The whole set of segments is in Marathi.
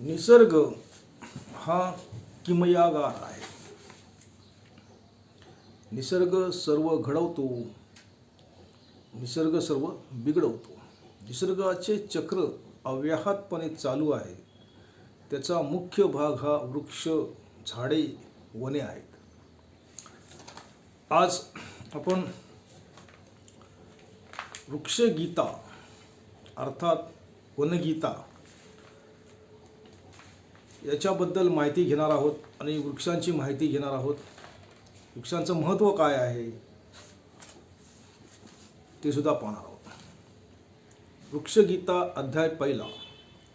निसर्ग हा किमयागार आहे. निसर्ग सर्व घडवतो, निसर्ग सर्व बिघडवतो. निसर्गाचे चक्र अव्याहतपणे चालू आहे. त्याचा मुख्य भाग हा वृक्ष, झाडे, वने आहेत. आज आपण वृक्षगीता अर्थात वनगीता याच्याबद्दल माहिती घेणार आहोत आणि वृक्षांची माहिती घेणार आहोत. वृक्षांचं महत्त्व काय आहे ते सुद्धा पाहणार आहोत. वृक्षगीता अध्याय पहिला,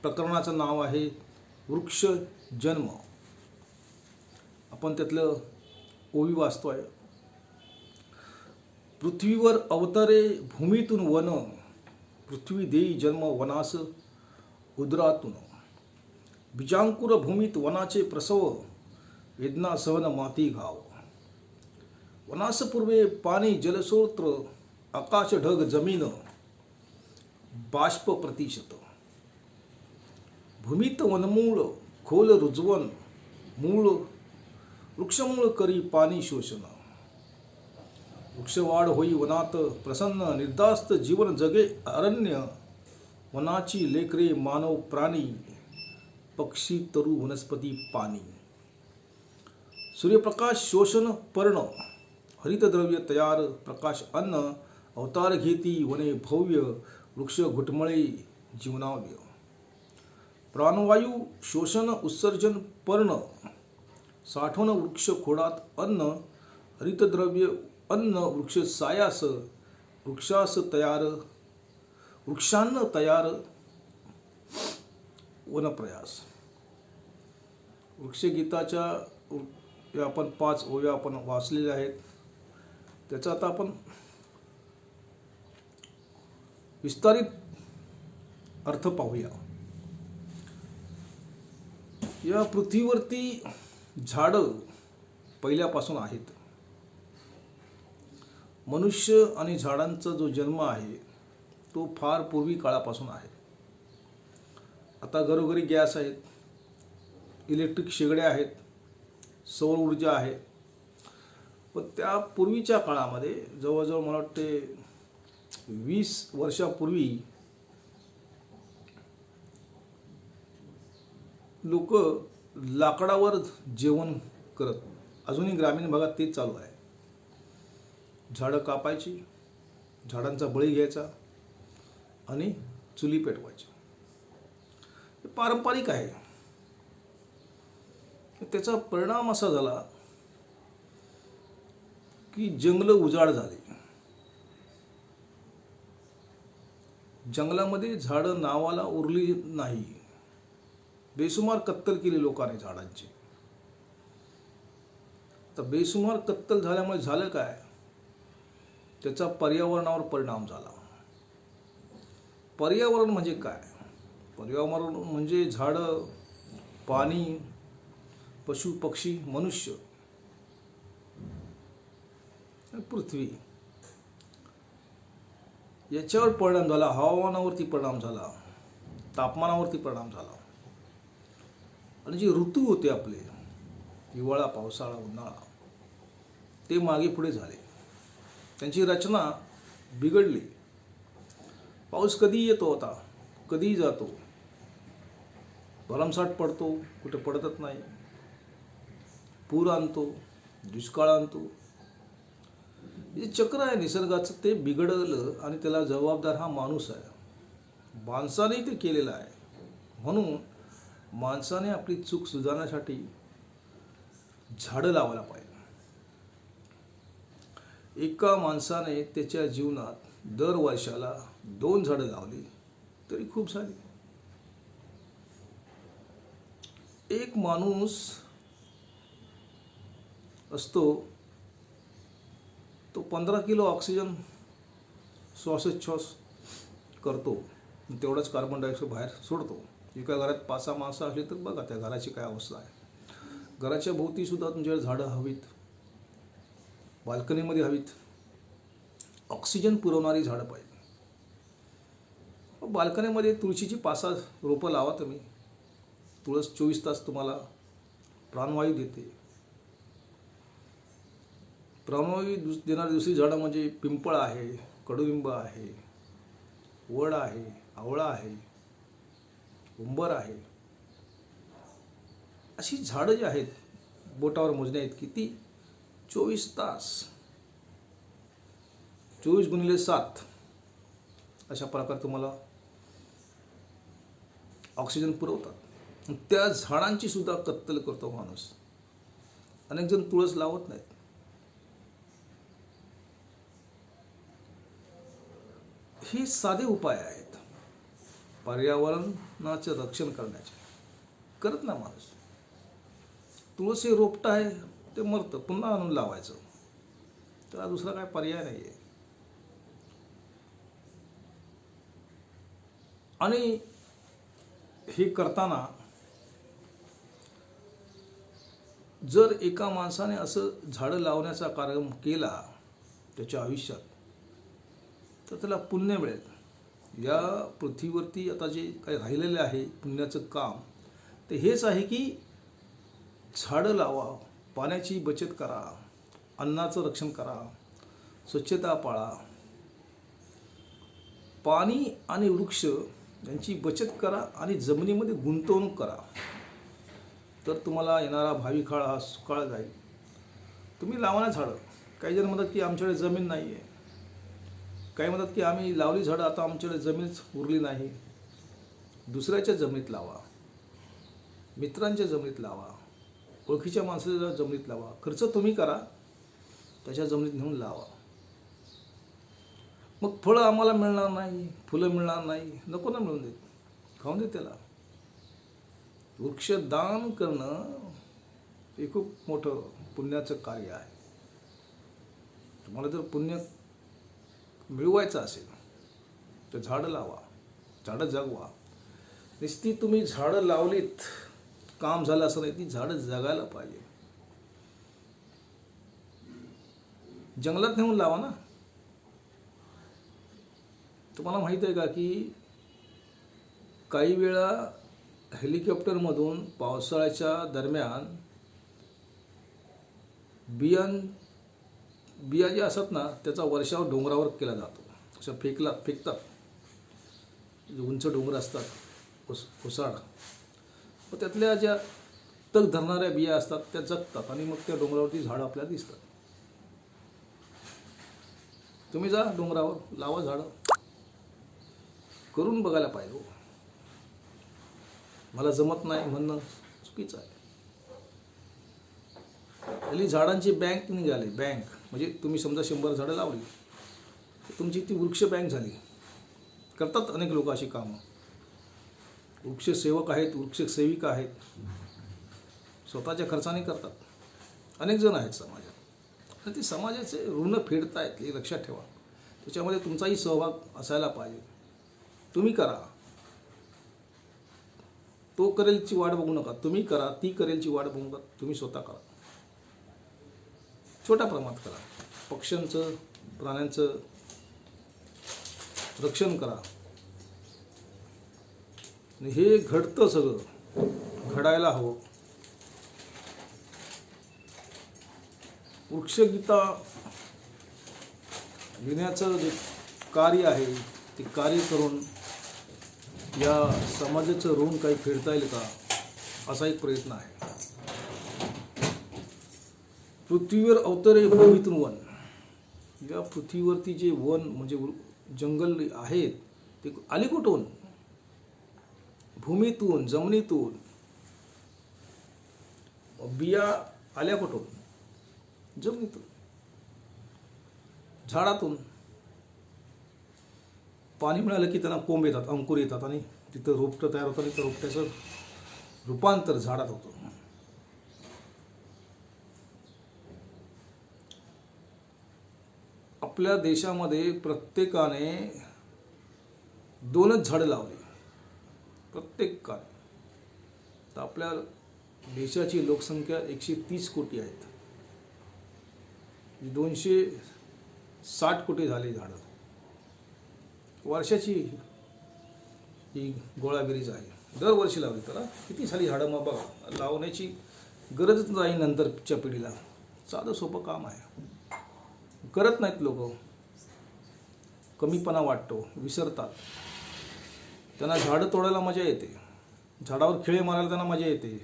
प्रकरणाचं नाव आहे वृक्ष जन्म. आपण त्यातलं ओवी वाचतोय. पृथ्वीवर अवतरे भूमीतून वन, पृथ्वी देई जन्म वनास उदरातून. बीजांकुर भूमीत वनाचे प्रसव, वेदना सहन माती घाव. वनास पूर्वे पाणी जलस्रोत्र, आकाश ढग जमीन बाष्प प्रतिशत. भूमीत वनमूळ खोल रुजवन, मूळ वृक्षमूळ करी पाणी शोषण. वृक्षवाढ होई वनात प्रसन्न, निर्धास्त जीवन जगे अरण्य. वनाची लेकरे मानव प्राणी, पक्षी तरु वनस्पती पाणी. सूर्यप्रकाश शोषण पर्ण, हरितद्रव्य तयार प्रकाश अन्न. अवतार घेती वने भव्य, वृक्ष घुटमळे जीवनाव्य. प्राणवायू शोषण उत्सर्जन पर्ण, साठवण वृक्ष खोडात अन्न. हरितद्रव्य अन्न वृक्ष सायास, वृक्षास तयार वृक्षान्न तयार वनप्रयास. वृक्षगीताच्या या आपण 5 ओव्या आपण वाचलेल्या आहेत. त्याचा आता आपण विस्तारित अर्थ पाहूया. या पृथ्वीवरती झाडं पहिल्यापासून आहेत. मनुष्य आणि झाडांचा जो जन्म आहे तो फार पूर्वी काळापासून आहे. आता घरोघरी गॅस आहेत, इलेक्ट्रिक शेगड्या आहेत, सौर ऊर्जा आहे. पण त्या पूर्वीच्या काळामध्ये जवळजवळ मला वाटते 20 वर्षापूर्वी लोक लाकडावर जेवण करत. अजूनही ग्रामीण भागात तेच चालू आहे. झाडं कापायची, झाडांचा बळी घ्यायचा आणि चुली पेटवायची. हे पारंपरिक आहे. त्याचा परिणाम असा झाला की जंगलं उजाड झाली. जंगलामध्ये झाडं नावाला उरली नाही. बेसुमार कत्तल केली लोकांनी झाडांची. तर बेसुमार कत्तल झाल्यामुळे झालं काय, त्याचा पर्यावरणावर परिणाम झाला. पर्यावरण म्हणजे काय? पर्यावरण म्हणजे झाडं, पाणी, पशु पक्षी, मनुष्य, पृथ्वी याच्यावर परिणाम झाला. हवामानावरती परिणाम झाला, तापमानावरती परिणाम झाला. आणि जे ऋतू होते आपले, हिवाळा, पावसाळा, उन्हाळा, ते मागे पुढे झाले. त्यांची रचना बिघडली. पाऊस कधी येतो होता, कधी जातो, भरमसाठ पडतो, कुठे पडतच नाही, पूर आणतो, दुष्काळ आणतो. हे चक्र आहे निसर्गाचं, ते बिघडलं आणि त्याला जबाबदार हा माणूस आहे. माणसाने ते केलेलं आहे. म्हणून माणसाने आपली चूक सुधारण्यासाठी झाडं लावायला पाहिजे. एका माणसाने त्याच्या जीवनात दर वर्षाला 2 झाडं लावली तरी खूप झाली. एक माणूस असतो, तो 15 किलो ऑक्सिजन श्वासोच्छ्वास करतो, तेवढाच कार्बन डायऑक्साईड बाहेर सोडतो. एका घरात 5-6 माणसं असली तर बघा त्या घराची काय अवस्था आहे. घराच्या भोवती सुद्धा तुमच्याकडे झाडं हवीत, बाल्कनीमध्ये हवीत, ऑक्सिजन पुरवणारी झाडं पाहिजे. बाल्कनीमध्ये तुळशीची 5-6 रोपं लावा तुम्ही. तुळस 24 तास तुम्हाला प्राणवायू देते. प्राणवायू देणारी दुसरी झाडं म्हणजे पिंपळ आहे, कडुलिंब आहे, वड आहे, आवळा आहे, उंबर आहे. अशी झाडं जी आहेत बोटावर मोजण्या इतकी, ती 24 तास 24x7 अशा प्रकारे तुम्हाला ऑक्सिजन पुरवतात. त्या झाडांची सुद्धा कत्तल करतो माणूस. अनेक जण तुळस लावत नाहीत. हे साधे उपाय आहेत पर्यावरणाचे रक्षण करण्याचे. करत ना माणूस. तुळस हे रोपटं आहे, ते मरतं, पुन्हा आणून लावायचं. त्याला दुसरा काय पर्याय नाही आहे. आणि हे करताना जर एका माणसाने असं झाडं लावण्याचा कार्यक्रम केला त्याच्या आयुष्यात, तर त्याला पुण्य मिळेल. या पृथ्वीवरती आता जे काही राहिलेले आहे पुण्याचं काम, ते हेच आहे की झाडं लावा, पाण्याची बचत करा, अन्नाचं रक्षण करा, स्वच्छता पाळा. पाणी आणि वृक्ष यांची बचत करा आणि जमिनीमध्ये गुंतवणूक करा. तर तुम्हाला येणारा भावी काळ हा सुकाळ जाईल. तुम्ही लावा ना झाडं. काही जण म्हणतात की आमच्याकडे जमीन नाही आहे. काही म्हणतात की आम्ही लावली झाडं, आता आमच्याकडे जमीनच उरली नाही. दुसऱ्याच्या जमिनीत लावा, मित्रांच्या जमिनीत लावा, ओळखीच्या माणसाच्या जमिनीत लावा. खर्च तुम्ही करा, त्याच्या जमिनीत नेऊन लावा. मग फळं आम्हाला मिळणार नाही, फुलं मिळणार नाही, नको ना मिळून देत, खाऊन दे त्याला. वृक्षदान करणं हे खूप मोठं पुण्याचं कार्य आहे. तुम्हाला जर पुण्य मिळवायचं असेल तर झाडं लावा, झाडं जगवा. नुसती तुम्ही झाडं लावलीत काम झालं असं नाही, ती झाडं जगायला पाहिजे. जंगलात नेऊन लावा ना. तुम्हाला माहीत आहे का की काही वेळा हेलिकॉप्टरमधून पावसाळ्याच्या दरम्यान बिया जे असतात ना, त्याचा वर्षाव डोंगरावर केला जातो. असं फेकतात. उंच डोंगर असतात, ओसाड, मग त्यातल्या ज्या तग धरणाऱ्या बिया असतात त्या जगतात आणि मग त्या डोंगरावरती झाडं आपल्याला दिसतात. तुम्ही जा डोंगरावर, लावा झाडं. करून बघायला पाहिजे. मला जमत नाही म्हणणं चुकीचं आहे. हल्ली झाडांची बँक निघाली. बँक म्हणजे तुम्ही समजा 100 झाडं लावली, तुमची ती वृक्ष बँक झाली. करतात अनेक लोक अशी कामं. वृक्षसेवक आहेत, वृक्षसेविका आहेत, स्वतःच्या खर्चाने करतात. अनेक जण आहेत समाजात. आणि ते समाजाचे ऋण फेडतायत हे लक्षात ठेवा. त्याच्यामध्ये तुमचाही सहभाग असायला पाहिजे. तुम्ही करा. तो करेलची वाट बघू नका. तुम्ही करा. ती करेलची वाट बघू नका. तुम्ही स्वतः करा. छोट्या प्रमाणात करा. पक्ष्यांचं, प्राण्यांचं रक्षण करा. हे घडतं, सगळं घडायला हवं. वृक्षगीता लिहिण्याचं जे कार्य आहे ते कार्य करून या समाजाचं ऋण काही फेडता येईल का, असा एक प्रयत्न आहे. पृथ्वीवर अवतरे भूमीतून वन. या पृथ्वीवरती जे वन म्हणजे जंगल आहेत ते आली कुठून? भूमीतून, जमिनीतून. बिया आल्या कुठून? जमिनीतून, झाडातून. पाणी मिळालं की त्यांना कोंब येतात, अंकुर येतात आणि तिथं रोपटं तयार होतं आणि त्या रोपट्याचं रूपांतर झाडात होतं. आपल्या देशामध्ये प्रत्येकाने 2च झाडं लावली. प्रत्येकाने. तर आपल्या देशाची लोकसंख्या 130 कोटी आहेत. 260 कोटी झाली झाडं. वर्षाची ही गोळाबेरीज आहे. दरवर्षी लावली. त्याला किती झाली झाडं मग बघा, लावण्याची गरजच नाही नंतरच्या पिढीला. साधं सोपं काम आहे, करत नाहीत लोक. कमीपणा वाटतो, विसरतात. त्यांना झाडं तोडायला मजा येते, झाडावर खिळे मारायला त्यांना मजा येते,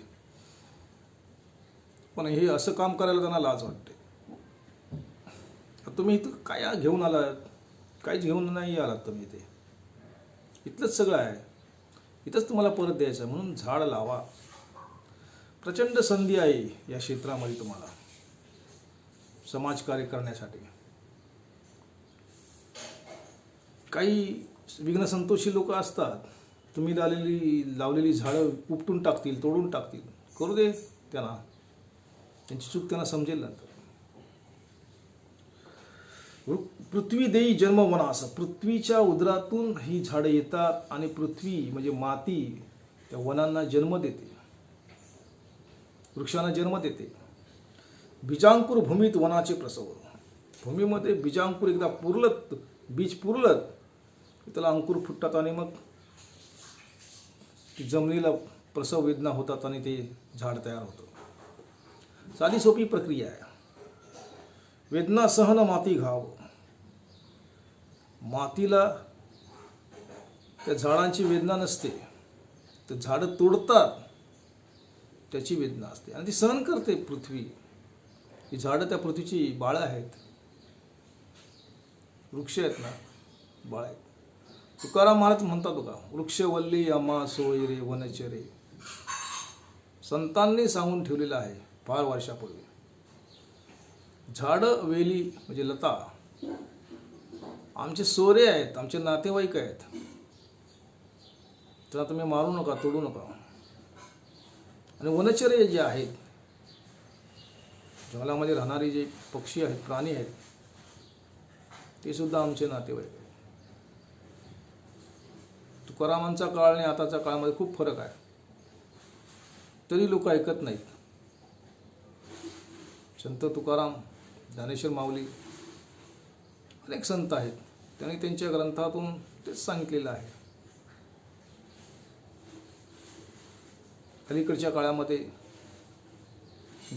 पण हे असं काम करायला त्यांना लाज वाटते. तुम्ही इथं काय घेऊन आलात? काहीच घेऊन नाही आलात तुम्ही इथे. इथलंच सगळं आहे, इथंच तुम्हाला परत द्यायचं आहे. म्हणून झाड लावा. प्रचंड संधी आहे या क्षेत्रामध्ये तुम्हाला समाजकार्य करण्यासाठी. काही विघ्नसंतोषी लोक असतात, तुम्ही लावलेली झाडं उपटून टाकतील, तोडून टाकतील. करू दे त्यांना, त्यांची चूक त्यांना समजेल नंतर. पृथ्वी देई जन्म वनास, पृथ्वीच्या उदरातून ही झाडं येतात आणि पृथ्वी म्हणजे माती त्या वनांना जन्म देते, वृक्षांना जन्म देते. बीजांकुर भूमीत वनाचे प्रसव, भूमीमध्ये बीजांकुर एकदा पुरलत, बीज पुरलत, त्याला अंकुर फुटतात आणि मग ती जमिनीला प्रसव वेदना होतात आणि ते झाड तयार होतं. साधी सोपी प्रक्रिया आहे. वेदना सहन माती घाव, मातीला त्या झाडांची वेदना नसते, तर झाडं तोडतात त्याची वेदना असते आणि ती सहन करते पृथ्वी. ही झाडं त्या पृथ्वीची बाळं आहेत, वृक्ष आहेत ना, बाळ आहेत. तुकाराम महाराज म्हणतात बघा, वृक्षवल्ली आम्हा सोय रे वनचरे. संतांनी सांगून ठेवलेलं आहे फार वर्षापूर्वी. झाडं वेली म्हणजे लता आमचे सोरे आहेत, आमचे नातेवाईक आहेत. त्यांना तुम्ही मारू नका, तोडू नका. आणि वनचरे जे आहेत, जंगलामध्ये राहणारे जे पक्षी आहेत, प्राणी आहेत, ते सुद्धा आमचे नातेवाईक आहेत. तुकारामांचा काळ आणि आताच्या काळामध्ये खूप फरक आहे, तरी लोक ऐकत नाहीत. संत तुकाराम, ज्ञानेश्वर माऊली, अनेक संत आहेत, त्यांनी त्यांच्या ग्रंथातून तेच सांगितलेलं आहे. अलीकडच्या काळामध्ये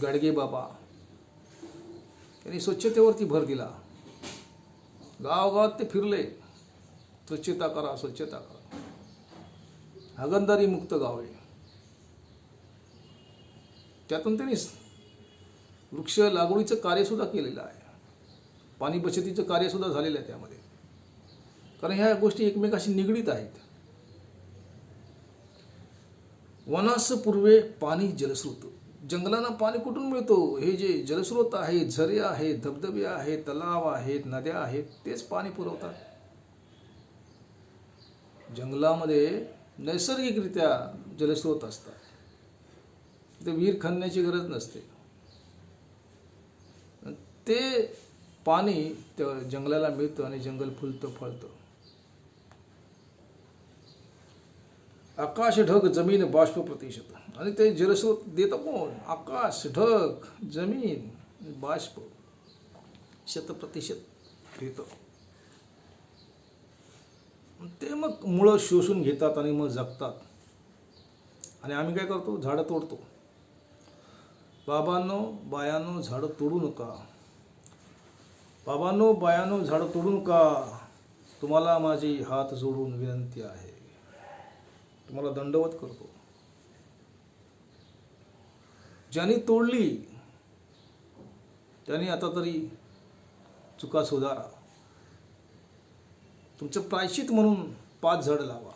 गाडगे बाबा त्यांनी स्वच्छतेवरती भर दिला. गावागावात ते फिरले, स्वच्छता करा, स्वच्छता करा. हागणदारी मुक्त गावे, त्यातून त्यांनी वृक्ष लागवडीचं कार्यसुद्धा केलेलं आहे. पाणी बचतीचं कार्यसुद्धा झालेलं आहे त्यामध्ये, कारण ह्या गोष्टी एकमेकाशी निगडीत आहेत. वनास पूर्वे पाणी जलस्रोत, जंगलांना पाणी कुठून मिळतो? हे जे जलस्रोत आहेत, झरे आहेत, धबधबे आहेत, तलाव आहेत, नद्या आहेत, तेच पाणी पुरवतात. जंगलामध्ये नैसर्गिकरित्या जलस्रोत असतात, तिथे विहीर खणण्याची गरज नसते. ते पाणी त्या जंगलाला मिळतं आणि जंगल फुलतं, फळतं. आकाश ढग जमीन बाष्प प्रतिशत, आणि ते जलस्रोत देतं कोण? आकाश, ढग, जमीन, बाष्प 100% देतं. ते मग मुळं शोषून घेतात आणि मग जगतात. आणि आम्ही काय करतो? झाडं तोडतो. बाबांनो, बायांनो, झाडं तोडू नका. बाबांनो, बायांनो, झाडं तोडू नका. तुम्हाला माझी हात जोडून विनंती आहे, तुम्हाला दंडवत करतो. ज्यांनी तोडली त्यांनी आता तरी चुका सुधारा. तुमचं प्रायश्चित म्हणून 5 झाडं लावा.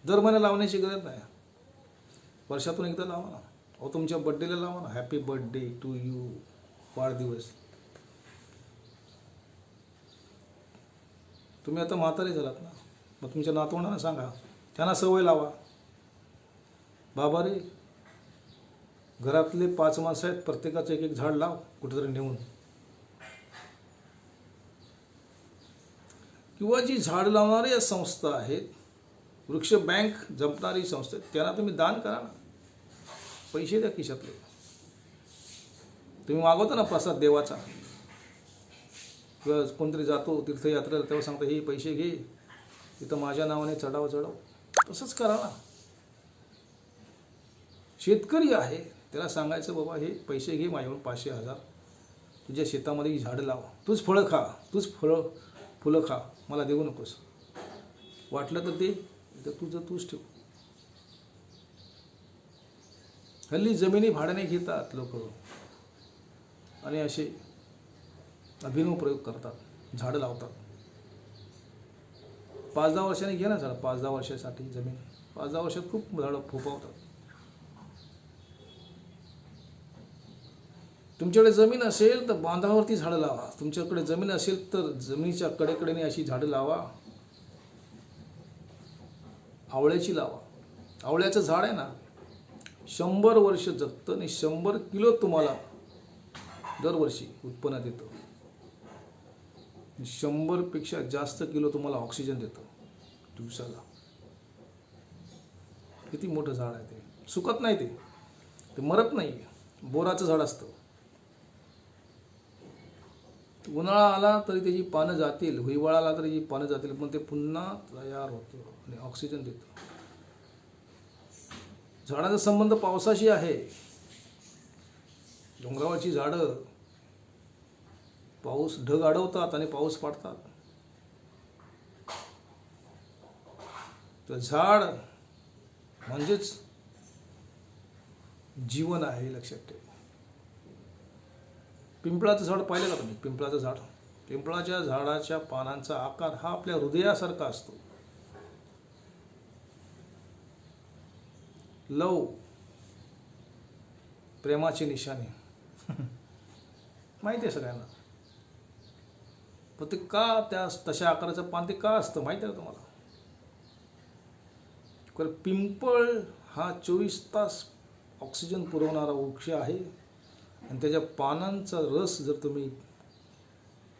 दर महिन्याला लावण्याची गरज नाही, वर्षातून एकदा लावा ना. अहो, तुमच्या बड्डेला लावा ना, हॅपी बर्थडे टू यू, वाढदिवस. तुम्ही आता म्हातारे झालात ना, मग तुमच्या नातवंडांना सांगा, त्यांना सवय लावा. बाबा रे, घरातले 5 माणसं आहेत, प्रत्येकाचं 1-1 झाड लाव कुठेतरी नेऊन. किंवा जी झाड लावणारी संस्था आहेत, वृक्ष बँक जपणारी संस्था, त्यांना तुम्ही दान करा ना. पैसे द्या खिशातले. तुम्ही मागवता ना प्रसाद देवाचा, किंवा कोणतरी जातो तीर्थयात्रेला तेव्हा सांगता, हे पैसे घे, इथं माझ्या नावाने चढाव तसंच करा ना. शेतकरी आहे, त्याला सांगायचं बाबा हे पैसे घे माझ्याकडून 500-1000, तुझ्या शेतामध्ये ही झाडं लाव, तूच फळं खा, तूच फुलं खा, मला देऊ नकोस. वाटलं तर ते तुझं तूच ठेव. हल्ली जमिनी भाड्याने घेतात लोक आणि असे अभिनव प्रयोग करतात, झाडं लावतात. 5-10 वर्षांनी घे ना झाडं, 5-10 वर्षासाठी जमीन, 5-10 वर्षात खूप झाडं फोपावतात. तुमच्याकडे जमीन असेल तर बांधावरती झाडं लावा. तुमच्याकडे जमीन असेल तर जमिनीच्या कडेकडेने अशी झाडं लावा. आवळ्याची लावा. आवळ्याचं झाड आहे ना 100 वर्ष जगतं आणि 100 किलो तुम्हाला दरवर्षी उत्पन्न देतं. 100 पेक्षा जास्त किलो तुम्हाला ऑक्सिजन देतं दिवसाला. किती मोठं झाड आहे ते. सुकत नाही ते मरत नाही. बोराचं झाड असतं. उन्हाळा आला तरी त्याची पानं जातील, हिवाळा आला तरी त्याची पानं जातील, पण ते पुन्हा तयार होतं आणि ऑक्सिजन देतं. झाडाचा संबंध पावसाशी आहे. डोंगरावरची झाडं पाऊस ढग अडवतात आणि पाऊस पाडतात. तर झाड म्हणजेच जीवन आहे, लक्षात ठेवा. पिंपळाचं झाड पाहिलं का तुम्ही? पिंपळाचं झाड, पिंपळाच्या झाडाच्या पानांचा आकार हा आपल्या हृदयासारखा असतो. लव, प्रेमाची निशाणी माहिती आहे सगळ्यांना. पण ते का त्या तशा आकाराचं पान ते का असतं माहिती आहे का तुम्हाला? कारण पिंपळ हा 24 तास ऑक्सिजन पुरवणारा वृक्ष आहे आणि त्याच्या पानांचा रस जर तुम्ही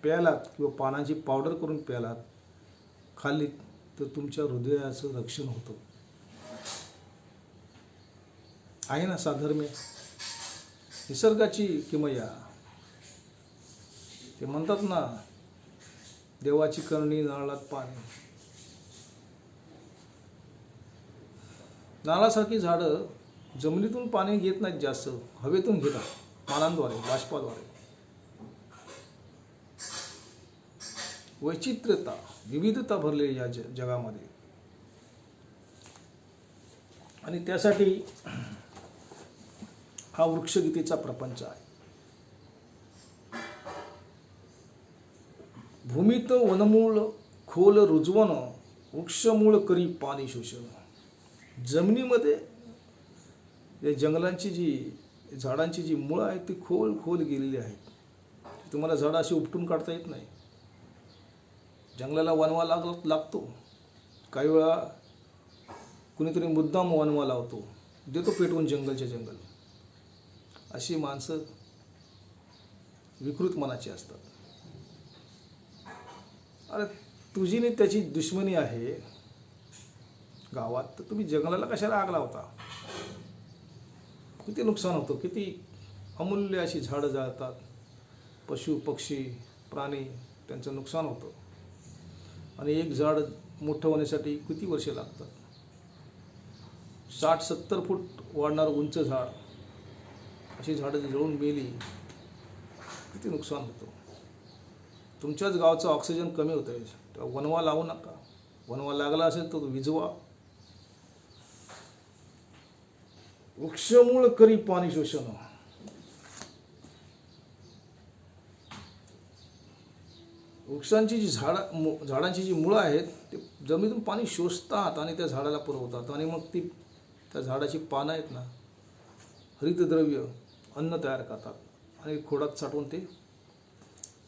प्यालात किंवा पानांची पावडर करून प्यालात, खाल्लीत, तर तुमच्या हृदयाचं रक्षण होतं. आहे ना साधर्म्य, निसर्गाची किमया. ते म्हणतात ना, देवाची करणी नारळात पाणी. नारळासारखी झाडं जमिनीतून पाणी घेत नाहीत जास्त, हवेतून घेतात, पानांद्वारे, बाष्पाद्वारे. वैचित्र्यता, विविधता भरलेली या जगामध्ये. आणि त्यासाठी हा वृक्षगीतेचा प्रपंच आहे. भूमीत वनमूळ खोल रुजवण, वृक्षमूळ करी पाणी शोषण. जमिनीमध्ये या जंगलांची जी झाडांची जी मुळं आहेत ती खोल गेलेली आहेत. तुम्हाला झाडं अशी उपटून काढता येत नाही. जंगलाला वनवा लागतो. काही वेळा कुणीतरी मुद्दाम वनवा लावतो, देतो पेटवून जंगलच्या जंगल. अशी माणसं विकृत मनाची असतात. अरे तुझी नाही त्याची दुश्मनी आहे गावात, तर तुम्ही जंगलाला कशाला आग लावता? किती नुकसान होतं, किती अमूल्य अशी झाडं जाळतात. पशु पक्षी प्राणी त्यांचं नुकसान होतं. आणि एक झाड मोठं होण्यासाठी किती वर्षे लागतात? 60-70 फूट वाढणारं उंच झाड, अशी झाडं जळून मेली, किती नुकसान होतं. तुमच्याच गावचं ऑक्सिजन कमी होतं आहे, तेव्हा वनवा लावू नका. वनवा लागला असेल तर विजवा. वृक्षमूळ करी पाणी शोषण. वृक्षांची जी झाडांची जी मुळं आहेत ते जमिनीतून पाणी शोषतात आणि त्या झाडाला पुरवतात. आणि मग ती त्या झाडाची पानं आहेत ना, हरितद्रव्य अन्न तयार करतात आणि खोडात साठवून ते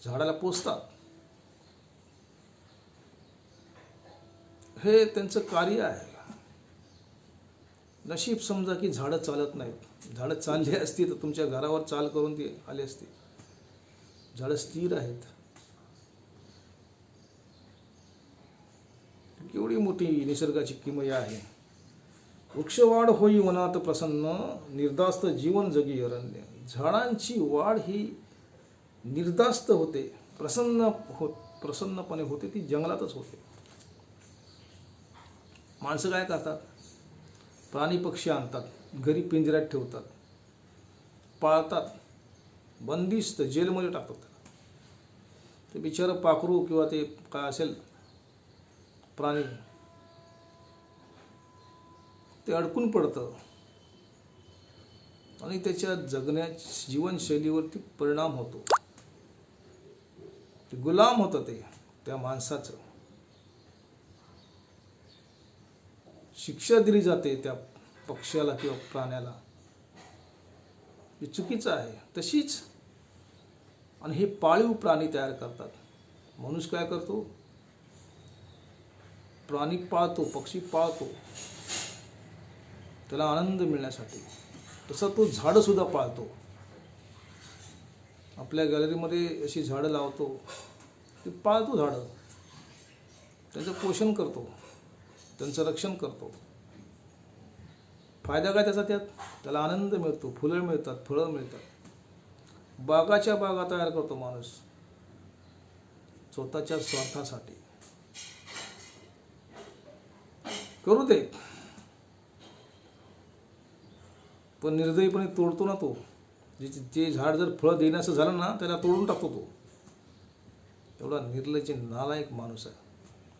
झाडाला पोसतात. हे त्यांचं कार्य आहे. नशीब समजा की झाडं चालत नाहीत. झाडं चालली असती तर तुमच्या घरावर चाल करून ती आली असती. झाडं स्थिर आहेत. केवढी मोठी निसर्गाची किमया आहे. वृक्षवाढ होई वनात प्रसन्न, निर्धास्त जीवन जगी अरण्य. झाडांची वाढ ही निर्धास्त होते, प्रसन्नपणे होते, ती जंगलातच होते. माणसं काय करतात, प्राणी पक्षी आणतात, घरी पिंजऱ्यात ठेवतात, पाळतात, बंदिस्त जेलमध्ये टाकतात त्याला. ते बिचारं पाखरू किंवा ते काय असेल प्राणी ते अडकून पडतं आणि त्याच्या जीवनशैलीवरती परिणाम होतो. ते गुलाम होतं ते त्या माणसाचं. शिक्षा दिली जाते त्या पक्ष्याला किंवा प्राण्याला. हे चुकीचं आहे. तशीच आणि हे पाळीव प्राणी तयार करतात. मनुष्य काय करतो, प्राणी पाळतो, पक्षी पाळतो त्याला आनंद मिळण्यासाठी. तसा तो झाडं सुद्धा पाळतो. आपल्या गॅलरीमध्ये अशी झाडं लावतो, ते पाळतो झाडं, त्यांचं पोषण करतो, त्यांचं रक्षण करतो. फायदा काय त्याचा, त्याला आनंद मिळतो, फुलं मिळतात, फळं मिळतात. बागाच्या बागा तयार करतो माणूस स्वतःच्या स्वार्थासाठी. करू दे, पण निर्दयीपणे तोडतो ना तो. जे झाड जर फळं देण्याचं झालं ना, त्याला तोडून टाकतो तो. एवढा निर्लज्ज नालायक माणूस आहे.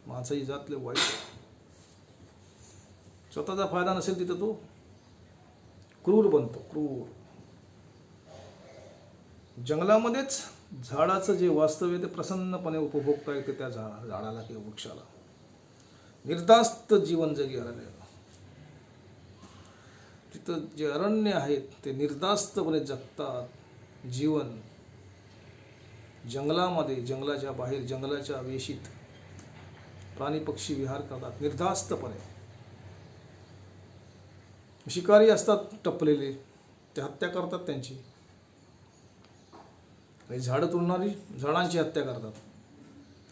माणसाची जातले वाईट आहे. स्वतःचा फायदा नसेल तिथं तो क्रूर बनतो, क्रूर. जंगलामध्येच झाडाचं जे वास्तव्य ते प्रसन्नपणे उपभोगता येते त्या झाडाला किंवा वृक्षाला. निर्धास्त जीवन जगी अरण्य. तिथं जे अरण्य आहेत ते निर्धास्तपणे जगतात जीवन. जंगलामध्ये, जंगलाच्या बाहेर, जंगलाच्या वेशीत प्राणी पक्षी विहार करतात निर्धास्तपणे. शिकारी असतात टपलेले, ते हत्या करतात त्यांची. आणि झाडं तोडणारी झाडांची हत्या करतात.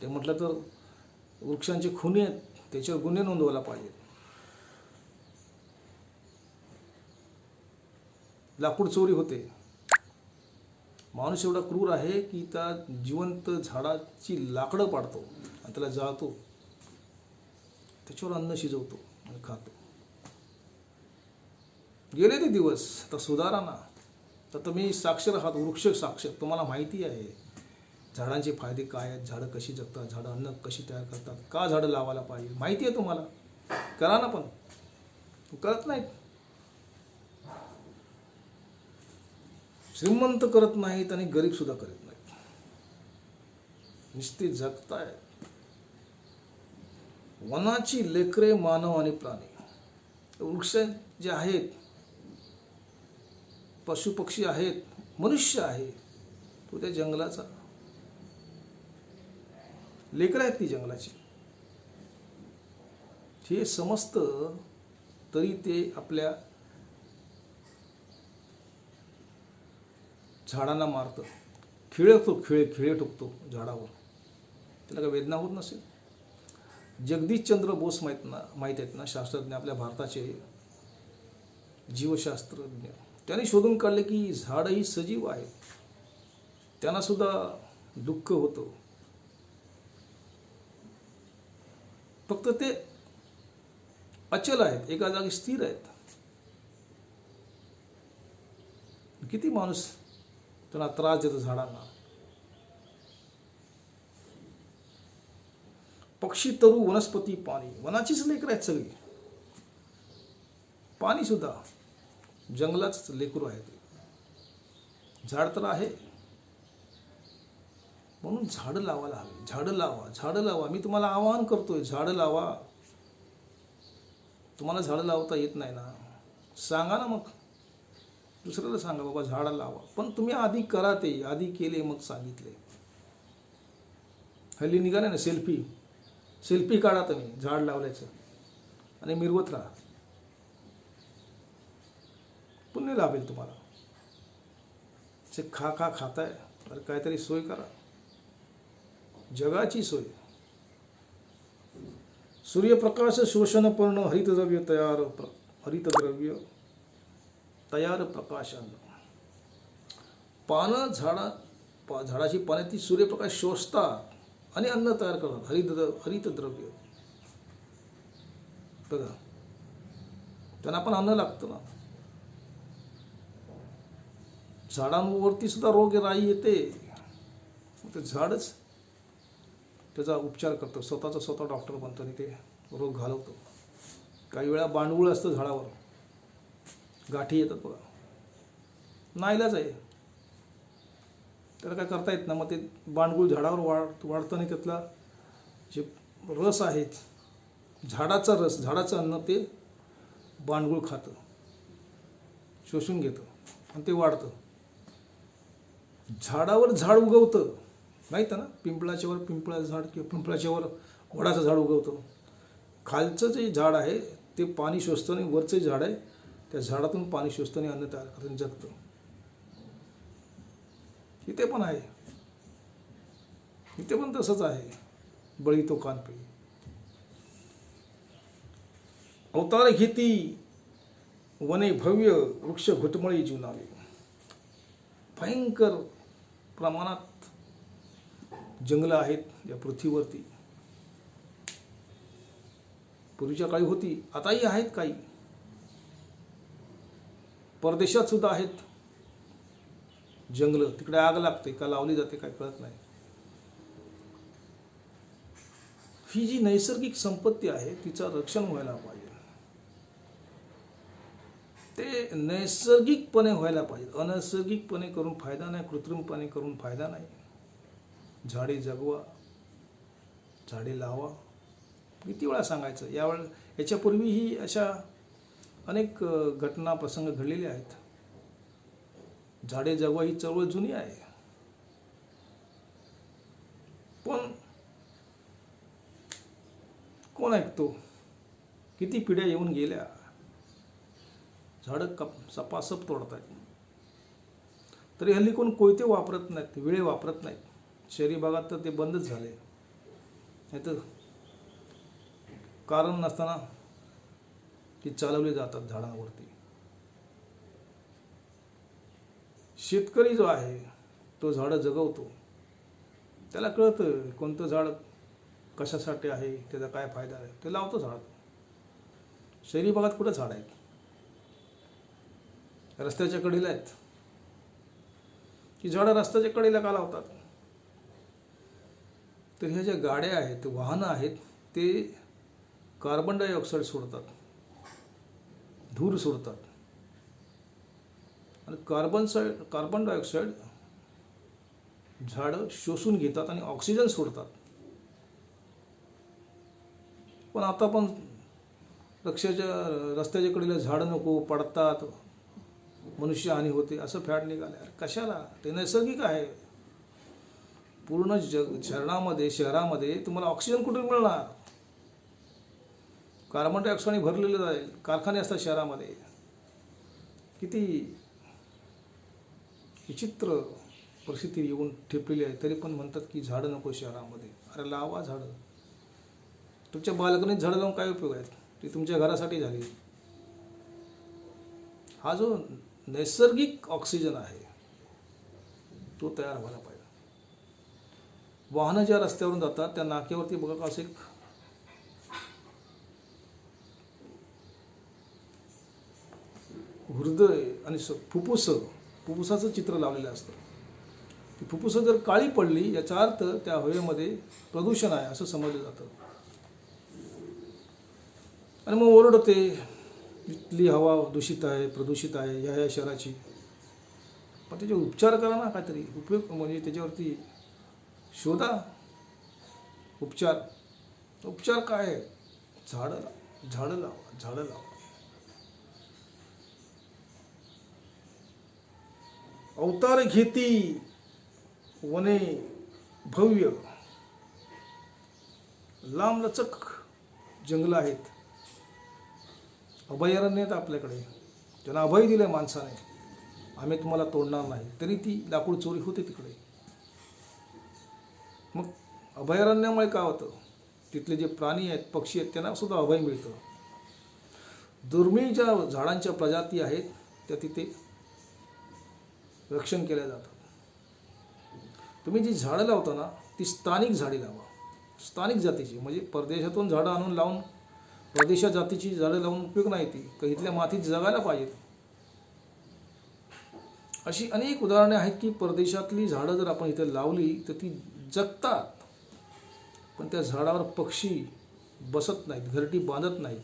ते म्हटलं तर वृक्षांचे खुनी आहेत, त्याच्यावर गुन्हे नोंदवायला पाहिजे. लाकूड चोरी होते. माणूस एवढा क्रूर आहे की त्या जिवंत झाडाची लाकडं पाडतो आणि त्याला जाळतो, त्याच्यावर अन्न शिजवतो आणि खातो. गेले ते दिवस, आता सुधारा ना. तर तुम्ही साक्षर आहात, वृक्ष साक्षर. तुम्हाला माहिती आहे झाडांचे फायदे काय आहेत, झाडं कशी जगतात, झाडं अन्न कशी तयार करतात, का झाडं लावायला पाहिजे, माहिती आहे तुम्हाला. करा ना, पण करत नाहीत. श्रीमंत करत नाहीत आणि गरीब सुद्धा करत नाहीत. नुसते जगतायत. वनाची लेकरे मानव आणि प्राणी, वृक्ष जे आहेत, पशुपक्षी आहेत, मनुष्य आहे, तो त्या जंगलाचा लेकर आहेत. ती जंगलाची हे समजतं तरी ते आपल्या झाडांना मारतं. खिळे ठोकतो झाडावर. त्याला काय वेदना होत नसेल. जगदीशचंद्र बोस माहीत आहेत ना, शास्त्रज्ञ, आपल्या भारताचे जीवशास्त्रज्ञ. त्यांनी शोधून काढले की झाडं ही सजीव आहेत. त्यांना सुद्धा दुःख होतं. फक्त ते अचल आहेत, एका जागी स्थिर आहेत. किती माणूस त्यांना त्रास देतो झाडांना. पक्षी, तरु, वनस्पती, पाणी, वनाचीच लेकरं आहेत सगळी. पाणी सुद्धा जंगलाच लेकरू आहे. झाड तर आहे, म्हणून झाडं लावायला हवी. झाडं लावा, झाडं लावा. मी तुम्हाला आवाहन करतोय, झाडं लावा. तुम्हाला झाडं लावता येत नाही ना, सांगा ना, मग दुसऱ्याला सांगा बाबा झाडं लावा. पण तुम्ही आधी करा. ते आधी केले मग सांगितले. हल्ली निघाले ना सेल्फी काढा तुम्ही झाड लावल्याचं आणि मिरवत राहा. पुण्य लाभेल तुम्हाला. ते खाताय तर काहीतरी सोय करा, जगाची सोय. सूर्यप्रकाश शोषणपूर्ण हरितद्रव्य तयार प्रकाशन. पानं झाडाची पाने ती सूर्यप्रकाश शोषतात आणि अन्न तयार करतात. हरितद्रव्य बघा, त्यांना पण अन्न लागतं ना. झाडांवरती सुद्धा रोग राई येते, ते झाडच त्याचा उपचार करतो, स्वतःचा स्वतः डॉक्टर बनतो आणि ते रोग घालवतो. काही वेळा बांडगुळ असतं झाडावर, गाठी येतात बघा, नाईलाज आहे, त्याला काय करता येत ना. मग ते बांडगुळ झाडावर वाढतं आणि त्यातला जे रस आहे, झाडाचा रस, झाडाचं अन्न ते बांडगुळ खातं, शोषून घेतं आणि ते वाढतं. झाडावर झाड उगवतं, माहीत आहे ना, पिंपळाच्या वर पिंपळाचं झाड किंवा पिंपळाच्या वर वडाचं झाड उगवतं. खालचं जे झाड आहे ते पाणी शोषतं आणि वरचं झाड आहे त्या झाडातून पाणी शोषतं आणि अन्न तयार करतं, जगतं. इथे पण आहे, इथे पण तसंच आहे. बळी तो कान पिळी. अवतार घेती वने भव्य, वृक्ष घुटमळी जीवनावे. भयंकर प्रमाणात जंगलं आहेत या पृथ्वीवरती. पूर्वीच्या काळी होती, आताही आहेत काही. परदेशात सुद्धा आहेत जंगलं. तिकडे आग लागते का लावली जाते काय कळत नाही. ही जी नैसर्गिक संपत्ती आहे तिचं रक्षण व्हायला पाहिजे. ते नैसर्गिकपणे व्हायला पाहिजे. अनैसर्गिकपणे करून फायदा नाही, कृत्रिमपणे करून फायदा नाही. झाडे जगवा, झाडे लावा. किती वेळा सांगायचं. याच्यापूर्वीही अशा अनेक घटना प्रसंग घडलेले आहेत. झाडे जगवा ही चळवळ जुनी आहे, पण कोण ऐकतो. किती पिढ्या येऊन गेल्या, झाडं सपासप तोडतात. तरी हल्ली कोण कोयते वापरत नाहीत, विळे वापरत नाहीत. शहरी भागात तर ते बंदच झाले. नाही तर कारण नसताना ती चालवली जातात झाडांवरती. शेतकरी जो आहे तो झाडं जगवतो, त्याला कळतं कोणतं झाड कशासाठी आहे, त्याचा काय फायदा आहे, ते लावतो झाड. शहरी भागात कुठं झाड आहेत, रस्त्याच्या कडेला आहेत. की झाडं रस्त्याच्या कडेला का लावतात. तर ह्या ज्या गाड्या आहेत, वाहनं आहेत, ते कार्बन डायऑक्साईड सोडतात, धूर सोडतात. आणि कार्बन डायऑक्साईड झाडं शोषून घेतात आणि ऑक्सिजन सोडतात. पण आता पण रस्त्याच्या कडेला झाडं नको, पडतात, मनुष्य हानी होते, असं फॅड निघालं. कशाला. ते नैसर्गिक आहे. पूर्ण शहरामध्ये तुम्हाला ऑक्सिजन कुठून मिळणार. कार्बन डायऑक्साईड भरलेलं जाईल. कारखाने असतात शहरामध्ये. किती विचित्र परिस्थिती येऊन ठेपलेली आहे. तरी पण म्हणतात की झाडं नको शहरामध्ये. अरे लावा झाडं. तुमच्या बाल्कनीत झाडं लावून काय उपयोग आहे. ती तुमच्या घरासाठी झाली. हा जो नैसर्गिक ऑक्सिजन आहे तो तयार व्हायला पाहिजे. वाहनं ज्या रस्त्यावरून जातात त्या नाक्यावरती बघा असं एक हृदय आणि फुफ्फुसाचं चित्र लावलेलं असतं. ती फुफ्फुसं जर काळी पडली याचा अर्थ त्या हवेमध्ये प्रदूषण आहे असं समजलं जातं. आणि मग ओरडते इथली हवा दूषित आहे, प्रदूषित आहे ह्या शहराची. पण त्याचे उपचार करा ना काहीतरी. उपयोग म्हणजे त्याच्यावरती शोधा उपचार काय आहे. झाडं लावा. अवतार घेती वने भव्य, लांबलचक जंगलं आहेत, अभयारण्य आहेत आपल्याकडे. त्यांना अभय दिलं माणसाने, आम्ही तुम्हाला तोडणार नाही. तरी ती लाकूड चोरी होते तिकडे. मग अभयारण्यामुळे काय होतं, तिथले जे प्राणी आहेत, पक्षी आहेत, त्यांना सुद्धा अभय मिळतं. दुर्मिळ ज्या झाडांच्या प्रजाती आहेत त्या तिथे रक्षण केल्या जातात. तुम्ही जी झाडं लावता ना ती स्थानिक झाडे लावा, स्थानिक जातीची. म्हणजे परदेशातून झाडं आणून लावून परदेशात जातीची झाडं लावून उपयोग नाही ती, तर इथल्या मातीत जगायला पाहिजेत. अशी अनेक उदाहरणे आहेत की परदेशातली झाडं जर आपण इथे लावली तर ती जगतात, पण त्या झाडावर पक्षी बसत नाहीत, घरटी बांधत नाहीत,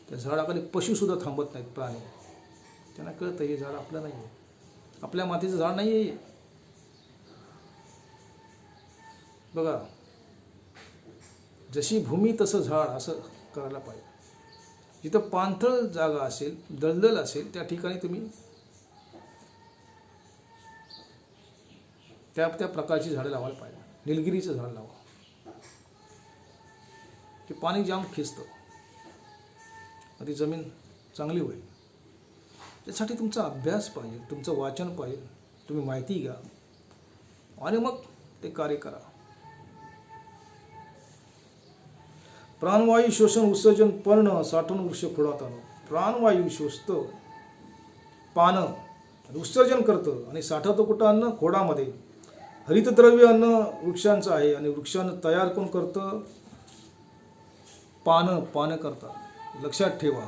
त्या झाडाखाली पशुसुद्धा थांबत नाहीत, प्राणी. त्यांना कळतं हे झाड आपलं नाही आहे, आपल्या मातीचं झाड नाही आहे. बघा, जशी भूमी तसं झाड असं करायला पाहिजे. जिथं पाणथळ जागा असेल, दलदल असेल, त्या ठिकाणी तुम्ही त्या त्या प्रकारची झाडं लावायला पाहिजे. निलगिरीचं झाड लावा, ते पाणी जाम खेचतं, ती जमीन चांगली होईल. त्यासाठी तुमचा अभ्यास पाहिजे, तुमचं वाचन पाहिजे, तुम्ही माहिती घ्या आणि मग ते कार्य करा. प्राणवायू शोषण उत्सर्जन पर्ण साठवून वृक्ष खोडात आणो. प्राणवायू शोषतं पानं, उत्सर्जन करतं आणि साठवतं कुठं? अन्न खोडामध्ये. हरितद्रव्य अन्न वृक्षांचं आहे आणि वृक्षांना तयार कोण करतं? पानं करतात. लक्षात ठेवा.